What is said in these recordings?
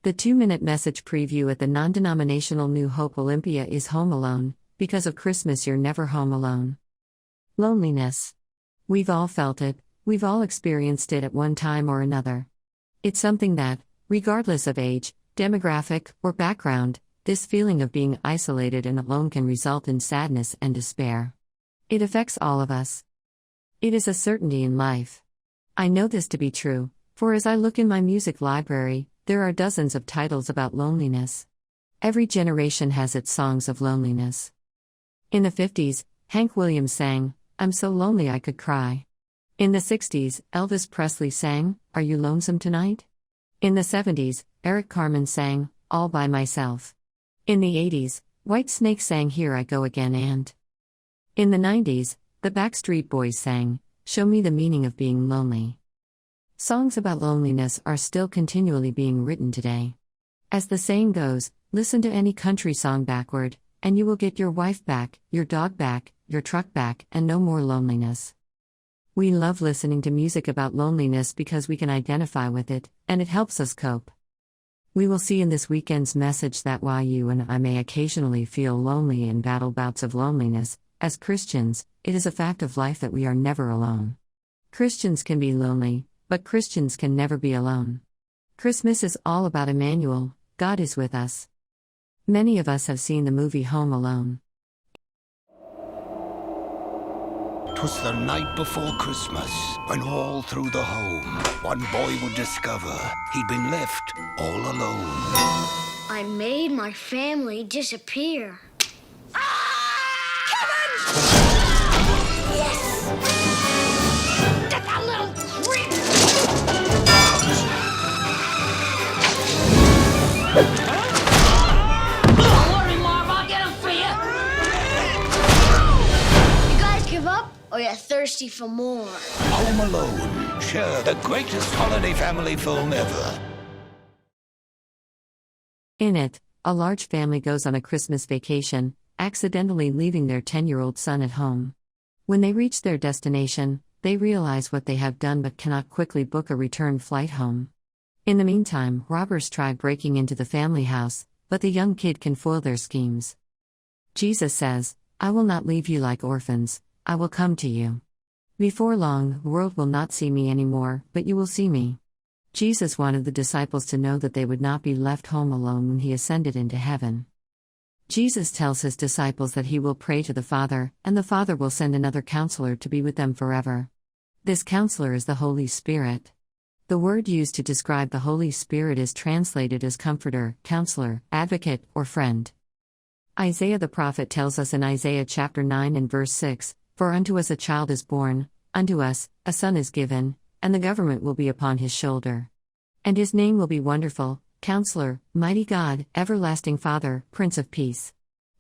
The 2-minute message preview at the non-denominational New Hope Olympia is Home Alone. Because of Christmas, you're never home alone. Loneliness. We've all felt it, we've all experienced it at one time or another. It's something that, regardless of age, demographic, or background, this feeling of being isolated and alone can result in sadness and despair. It affects all of us. It is a certainty in life. I know this to be true, for as I look in my music library, there are dozens of titles about loneliness. Every generation has its songs of loneliness. In the 50s, Hank Williams sang, "I'm so lonely I could cry." In the 60s, Elvis Presley sang, "Are you lonesome tonight?" In the 70s, Eric Carmen sang, "All by Myself." In the 80s, Whitesnake sang "Here I Go Again" and in the 90s, the Backstreet Boys sang, "Show Me the Meaning of Being Lonely." Songs about loneliness are still continually being written today. As the saying goes, listen to any country song backward, and you will get your wife back, your dog back, your truck back, and no more loneliness. We love listening to music about loneliness because we can identify with it, and it helps us cope. We will see in this weekend's message that while you and I may occasionally feel lonely and battle bouts of loneliness, as Christians, it is a fact of life that we are never alone. Christians can be lonely, but Christians can never be alone. Christmas is all about Emmanuel, God is with us. Many of us have seen the movie Home Alone. 'Twas the night before Christmas, when all through the home, one boy would discover he'd been left all alone. I made my family disappear. Get that little creep! Don't worry, Marv, I'll get him for you! You guys give up, or you're thirsty for more? Home Alone, sure, the greatest holiday family film ever. In it, a large family goes on a Christmas vacation, accidentally leaving their 10-year-old son at home. When they reach their destination, they realize what they have done but cannot quickly book a return flight home. In the meantime, robbers try breaking into the family house, but the young kid can foil their schemes. Jesus says, "I will not leave you like orphans, I will come to you. Before long, the world will not see me anymore, but you will see me." Jesus wanted the disciples to know that they would not be left home alone when he ascended into heaven. Jesus tells his disciples that he will pray to the Father, and the Father will send another counselor to be with them forever. This counselor is the Holy Spirit. The word used to describe the Holy Spirit is translated as comforter, counselor, advocate, or friend. Isaiah the prophet tells us in Isaiah chapter 9 and verse 6, "For unto us a child is born, unto us a son is given, and the government will be upon his shoulder. And his name will be Wonderful, Counselor, Mighty God, Everlasting Father, Prince of Peace."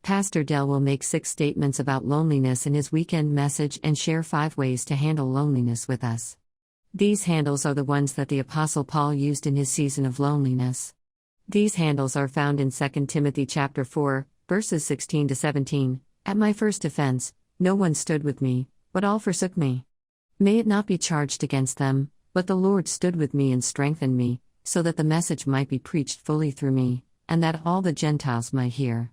Pastor Dell will make 6 statements about loneliness in his weekend message and share 5 ways to handle loneliness with us. These handles are the ones that the Apostle Paul used in his season of loneliness. These handles are found in 2 Timothy chapter 4, verses 16 to 17. "At my first offense, no one stood with me, but all forsook me. May it not be charged against them, but the Lord stood with me and strengthened me, so that the message might be preached fully through me, and that all the Gentiles might hear.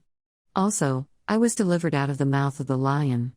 Also, I was delivered out of the mouth of the lion.